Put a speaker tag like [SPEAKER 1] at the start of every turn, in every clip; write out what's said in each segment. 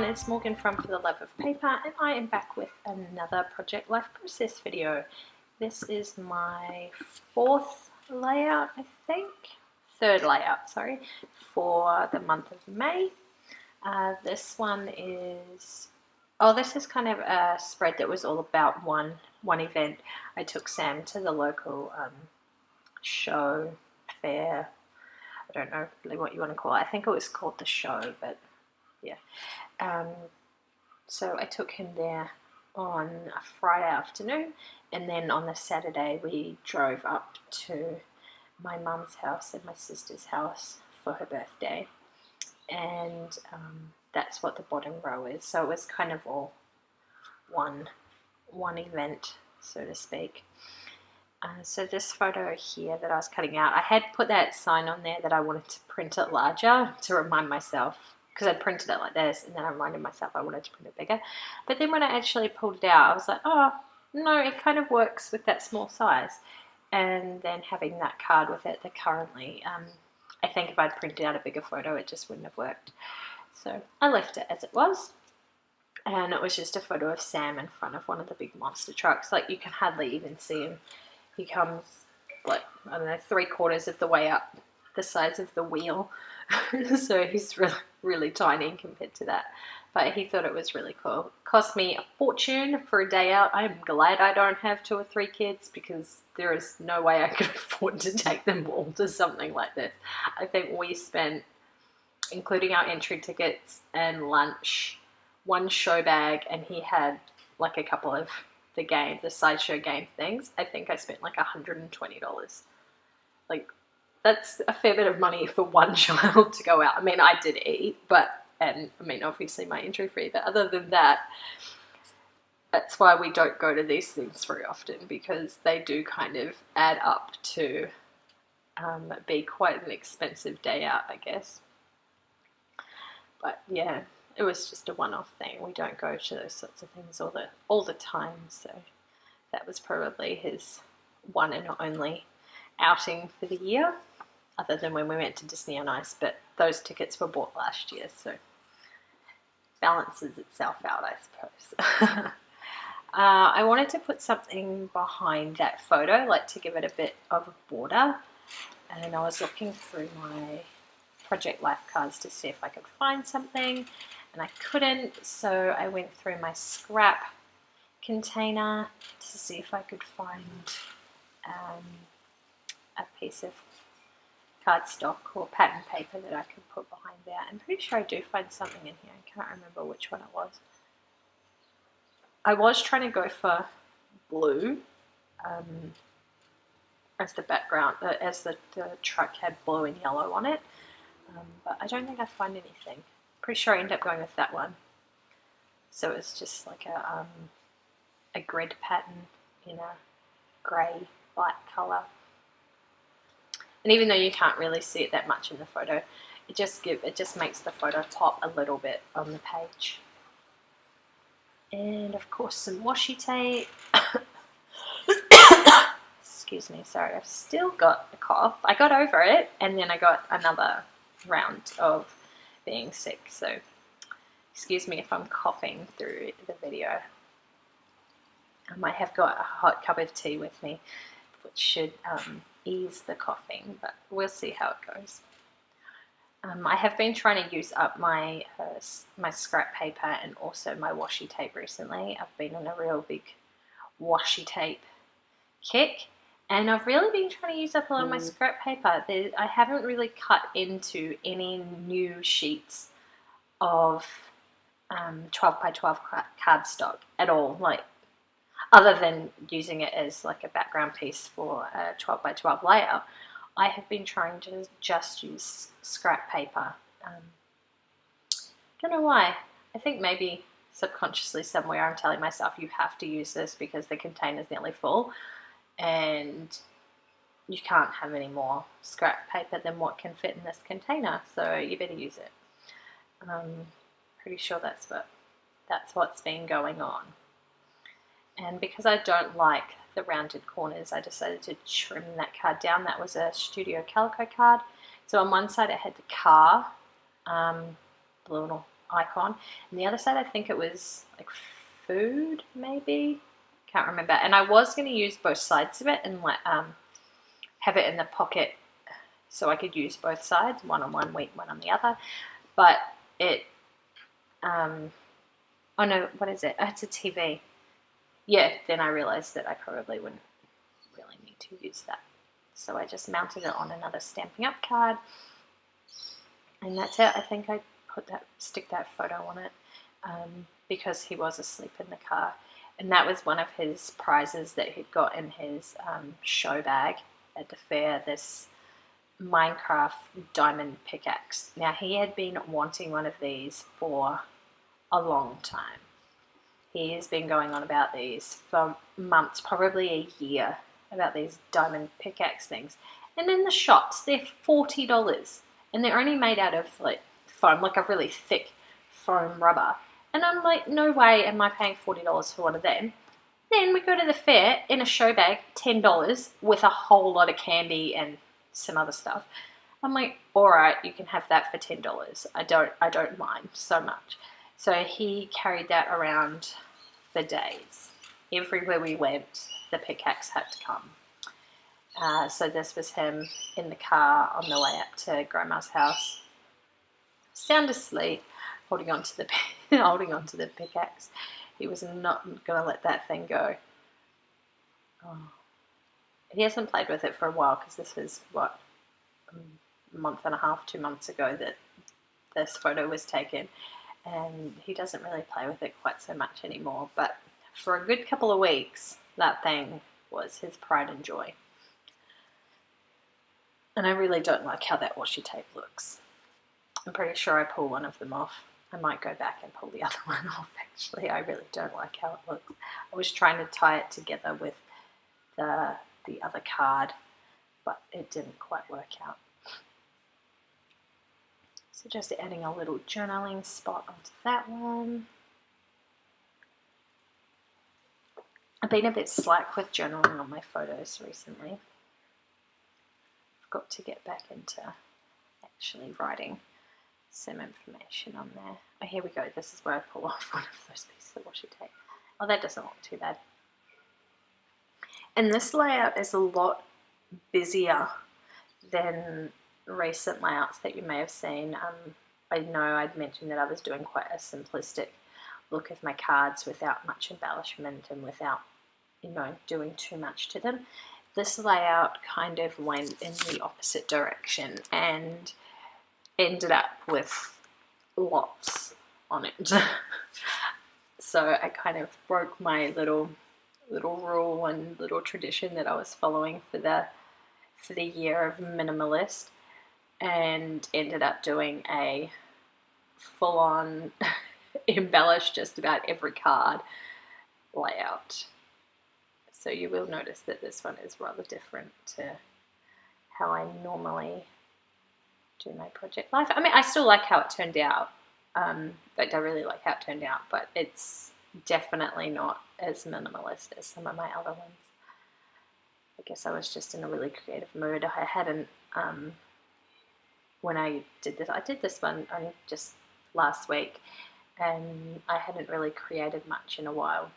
[SPEAKER 1] everyone, it's Morgan from For the Love of Paper, and I am back with another Project Life Process video. This is my fourth layout, I think, third layout, sorry, for the month of May. This one is, this is kind of a spread that was all about one event. I took Sam to the local show, fair, I don't know really what you want to call it. I think it was called the show, but yeah. So I took him there on a Friday afternoon, and then on the Saturday we drove up to my mum's house and my sister's house for her birthday, and that's what the bottom row is. So it was kind of all one event, so to speak. So this photo here that I was cutting out, I had put that sign on there that I wanted to print it larger to remind myself, because I printed it like this, and then I reminded myself I wanted to print it bigger. But then when I actually pulled it out, I was like, oh, no, it kind of works with that small size. And then having that card with it, that currently, I think if I'd printed out a bigger photo, it just wouldn't have worked. So I left it as it was. And it was just a photo of Sam in front of one of the big monster trucks. Like, you can hardly even see him. He comes, like, I don't know, 3/4 of the way up the size of the wheel. So he's really, really tiny compared to that. But he thought it was really cool. It cost me a fortune for a day out. I'm glad I don't have 2 or 3 kids, because there is no way I could afford to take them all to something like this. I think we spent, including our entry tickets and lunch, one show bag, and he had like a couple of the sideshow game things. I think I spent like $120. Like, that's a fair bit of money for one child to go out. I mean, I did eat, and I mean, obviously my entry fee, but other than that, that's why we don't go to these things very often, because they do kind of add up to be quite an expensive day out, I guess. But yeah, it was just a one-off thing. We don't go to those sorts of things all the time, so that was probably his one and only outing for the year, other than when we went to Disney on Ice, but those tickets were bought last year, so balances itself out, I suppose. I wanted to put something behind that photo, like to give it a bit of a border, and I was looking through my Project Life cards to see if I could find something, and I couldn't, so I went through my scrap container to see if I could find a piece of cardstock or pattern paper that I could put behind there. I'm pretty sure I do find something in here. I can't remember which one it was. I was trying to go for blue as the background, as the truck had blue and yellow on it, but I don't think I find anything. Pretty sure I ended up going with that one. So it's just like a grid pattern in a grey, light colour. And even though you can't really see it that much in the photo, it just makes the photo pop a little bit on the page. And of course some washi tape. Excuse me, sorry, I've still got a cough. I got over it, and then I got another round of being sick, so excuse me if I'm coughing through the video. I have got a hot cup of tea with me, which should ease the coughing, but we'll see how it goes. I have been trying to use up my scrap paper and also my washi tape recently. I've been on a real big washi tape kick, and I've really been trying to use up a lot of my scrap paper. I haven't really cut into any new sheets of 12 by 12 cardstock at all, like, other than using it as like a background piece for a 12 by 12 layout. I have been trying to just use scrap paper. Don't know why. I think maybe subconsciously somewhere I'm telling myself you have to use this because the container's nearly full and you can't have any more scrap paper than what can fit in this container, so you better use it. Pretty sure that's what's been going on. And because I don't like the rounded corners, I decided to trim that card down. That was a Studio Calico card. So on one side it had the car, the little icon, and the other side I think it was like food, maybe, can't remember. And I was going to use both sides of it and like have it in the pocket so I could use both sides, one on one, one on the other, but it oh no, what is it? Oh, it's a TV. Yeah, then I realized that I probably wouldn't really need to use that. So I just mounted it on another Stampin' Up card. And that's it. I think I stick that photo on it because he was asleep in the car. And that was one of his prizes that he'd got in his show bag at the fair, this Minecraft diamond pickaxe. Now, he had been wanting one of these for a long time. He has been going on about these for months, probably a year, about these diamond pickaxe things. And in the shops, they're $40. And they're only made out of like foam, like a really thick foam rubber. And I'm like, no way am I paying $40 for one of them. Then we go to the fair in a show bag, $10, with a whole lot of candy and some other stuff. I'm like, all right, you can have that for $10. I don't mind so much. So he carried that around for days. Everywhere we went, the pickaxe had to come. So this was him in the car on the way up to Grandma's house, sound asleep, holding on to the pickaxe. He was not going to let that thing go. Oh. He hasn't played with it for a while because this was, what, a month and a half, 2 months ago that this photo was taken. And he doesn't really play with it quite so much anymore. But for a good couple of weeks, that thing was his pride and joy. And I really don't like how that washi tape looks. I'm pretty sure I pull one of them off. I might go back and pull the other one off, actually. I really don't like how it looks. I was trying to tie it together with the other card, but it didn't quite work out. So just adding a little journaling spot onto that one. I've been a bit slack with journaling on my photos recently. I've got to get back into actually writing some information on there. Oh, here we go. This is where I pull off one of those pieces of washi tape. Oh, that doesn't look too bad. And this layout is a lot busier than recent layouts that you may have seen. I know I'd mentioned that I was doing quite a simplistic look of my cards without much embellishment and without, doing too much to them. This layout kind of went in the opposite direction and ended up with lots on it. So I kind of broke my little rule and little tradition that I was following for the year of minimalist, and ended up doing a full-on embellish just about every card layout. So you will notice that this one is rather different to how I normally do my project life. I mean, I still like how it turned out. I really like how it turned out, but it's definitely not as minimalist as some of my other ones. I guess I was just in a really creative mood. I hadn't, when I did this one only just last week, and I hadn't really created much in a while.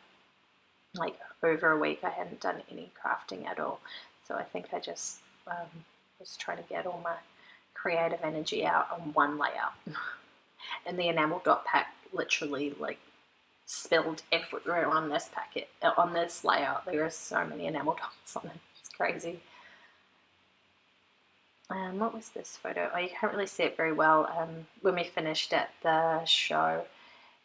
[SPEAKER 1] Like over a week I hadn't done any crafting at all. So I think I just was trying to get all my creative energy out on one layout. And the enamel dot pack literally like spilled everywhere on this packet, on this layout. There are so many enamel dots on it. It's crazy. What was this photo? Oh, you can't really see it very well. When we finished at the show,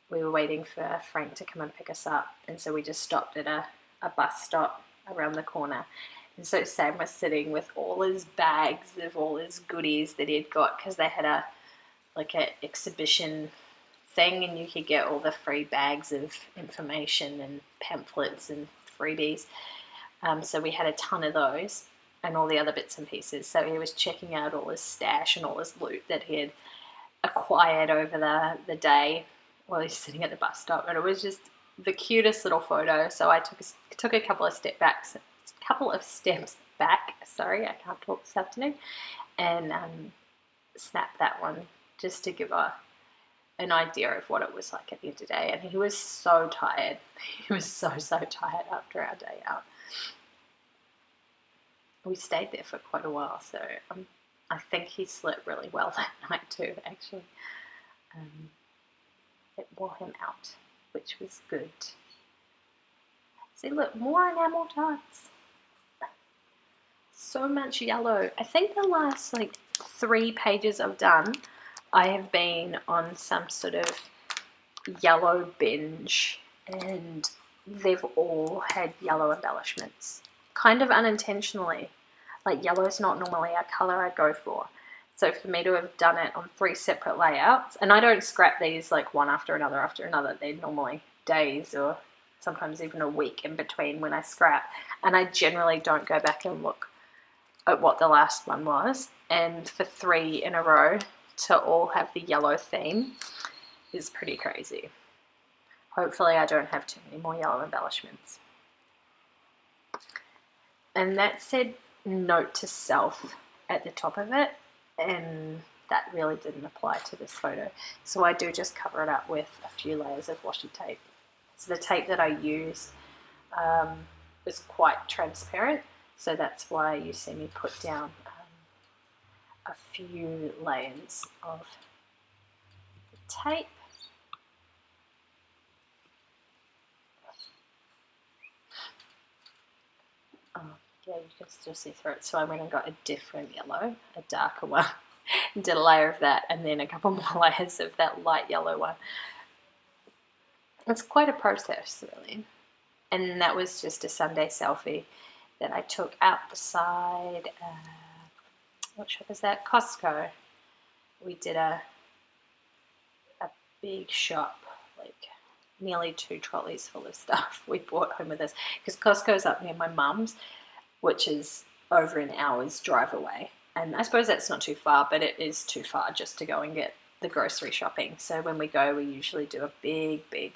[SPEAKER 1] we were waiting for Frank to come and pick us up, and so we just stopped at a bus stop around the corner. And so Sam was sitting with all his bags of all his goodies that he'd got, because they had a exhibition thing, and you could get all the free bags of information and pamphlets and freebies. So we had a ton of those and all the other bits and pieces. So he was checking out all his stash and all his loot that he had acquired over the day while he's sitting at the bus stop. And it was just the cutest little photo. So I took a couple of steps back. Sorry, I can't talk this afternoon. And snapped that one just to give a an idea of what it was like at the end of the day. And he was so tired. He was so tired after our day out. We stayed there for quite a while, so I think he slept really well that night too, actually. It wore him out, which was good. See, look, more enamel dots. So much yellow. I think the last 3 pages I've done, I have been on some sort of yellow binge, and they've all had yellow embellishments, kind of unintentionally. Like, yellow is not normally a color I go for. So for me to have done it on 3 separate layouts, and I don't scrap these one after another. They're normally days or sometimes even a week in between when I scrap. And I generally don't go back and look at what the last one was. And for 3 in a row to all have the yellow theme is pretty crazy. Hopefully I don't have too many more yellow embellishments. And that said note to self at the top of it, and that really didn't apply to this photo. So I do just cover it up with a few layers of washi tape. So the tape that I use is quite transparent, so that's why you see me put down a few layers of the tape. Yeah, you can still see through it. So I went and got a different yellow, a darker one, and did a layer of that, and then a couple more layers of that light yellow one. It's quite a process, really. And that was just a Sunday selfie that I took outside, what shop is that? Costco. We did a big shop, nearly 2 trolleys full of stuff we brought home with us, because Costco's up near my mum's, which is over an hour's drive away. And I suppose that's not too far, but it is too far just to go and get the grocery shopping. So when we go, we usually do a big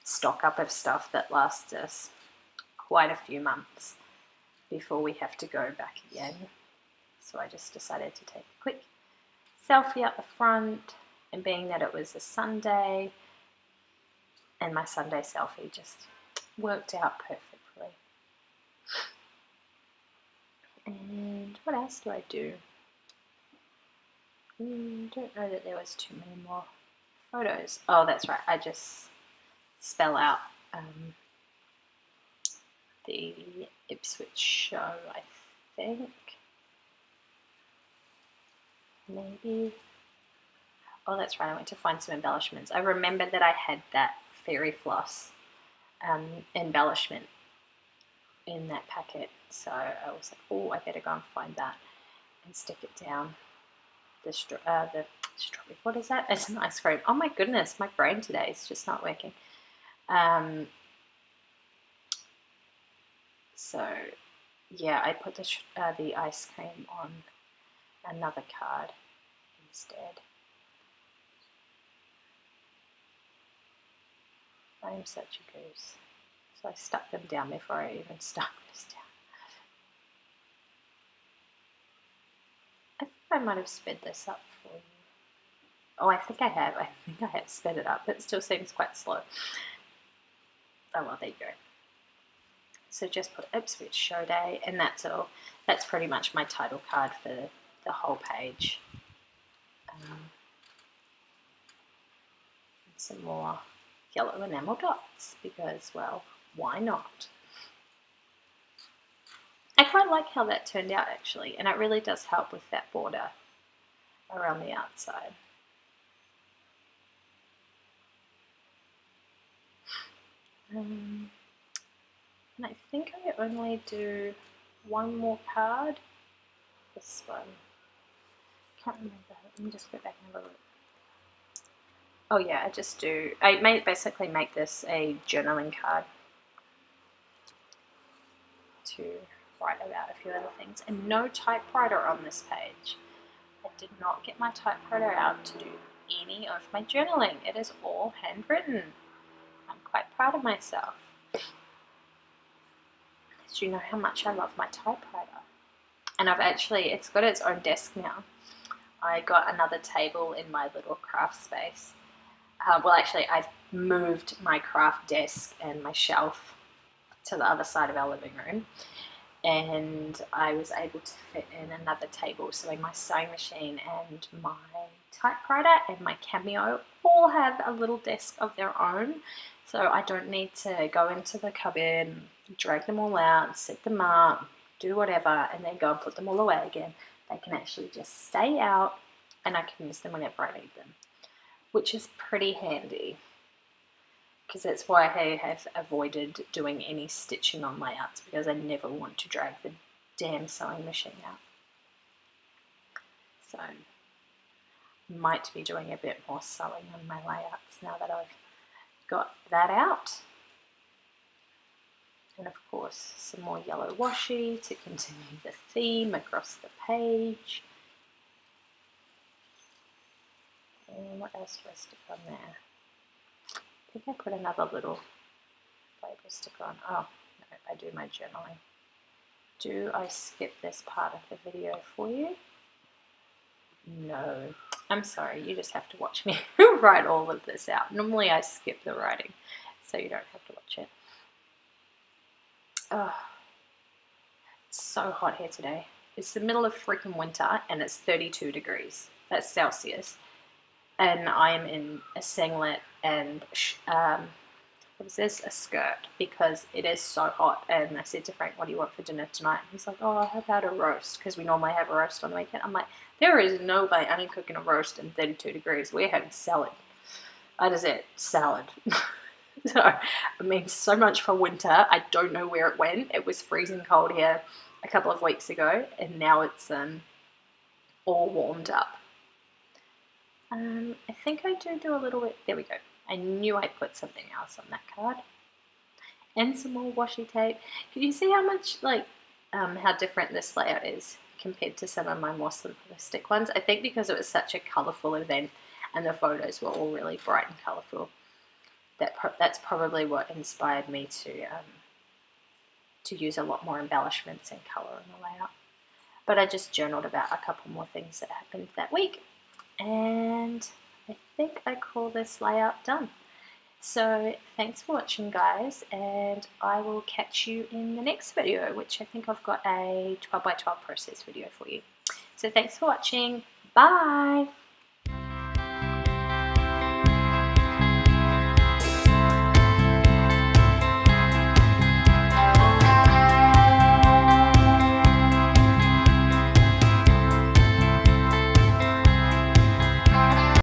[SPEAKER 1] stock up of stuff that lasts us quite a few months before we have to go back again. So I just decided to take a quick selfie up the front, and being that it was a Sunday, and my Sunday selfie just worked out perfectly. And what else do I do? Don't know that there was too many more photos. Oh, that's right. I just spell out the Ipswich show, I think. Maybe. Oh, that's right. I went to find some embellishments. I remembered that I had that fairy floss embellishment in that packet. So I was like, oh, I better go and find that and stick it down. The strawberry, what is that? It's an ice cream. Oh my goodness, my brain today is just not working. So yeah, I put the ice cream on another card instead. I am such a goose. So I stuck them down before I even stuck this down. I think I might have sped this up for you. Oh, I think I have. I think I have sped it up, but it still seems quite slow. Oh well, there you go. So just put Ipswich Show Day, and that's all. That's pretty much my title card for the whole page. And some more yellow enamel dots, because, well, why not? I quite like how that turned out, actually, and it really does help with that border around the outside. And I think I only do one more card. This one. Can't remember. Let me just go back and have a look. Oh yeah, I basically make this a journaling card to write about a few other things. And no typewriter on this page. I did not get my typewriter out to do any of my journaling. It is all handwritten. I'm quite proud of myself. Because you know how much I love my typewriter. And it's got its own desk now. I got another table in my little craft space, well, actually, I've moved my craft desk and my shelf to the other side of our living room, and I was able to fit in another table. So my sewing machine and my typewriter and my Cameo all have a little desk of their own, so I don't need to go into the cupboard, drag them all out, set them up, do whatever, and then go and put them all away again. They can actually just stay out and I can use them whenever I need them, which is pretty handy, because that's why I have avoided doing any stitching on layouts, because I never want to drag the damn sewing machine out. So might be doing a bit more sewing on my layouts now that I've got that out. And of course some more yellow washi to continue the theme across the page. And what else do I stick on there? I think I put another little label sticker on. Oh, no, I do my journaling. Do I skip this part of the video for you? No. I'm sorry, you just have to watch me write all of this out. Normally I skip the writing, so you don't have to watch it. Oh, it's so hot here today. It's the middle of freaking winter and it's 32 degrees. That's Celsius. And I'm in a singlet and what is this? A skirt, because it is so hot. And I said to Frank, what do you want for dinner tonight? And he's like, oh, how about a roast? Because we normally have a roast on the weekend. I'm like, there is no way I'm cooking a roast in 32 degrees. We're having salad. I just ate salad. So, I mean, so much for winter. I don't know where it went. It was freezing cold here a couple of weeks ago, and now it's all warmed up. I think I do a little bit. There we go. I knew I put something else on that card. And some more washi tape. Can you see how much, how different this layout is compared to some of my more simplistic ones? I think because it was such a colourful event and the photos were all really bright and colourful, that's probably what inspired me to use a lot more embellishments and colour in the layout. But I just journaled about a couple more things that happened that week, and I think I call this layout done. So thanks for watching, guys, and I will catch you in the next video, which I think I've got a 12x12 process video for you. So thanks for watching. Bye!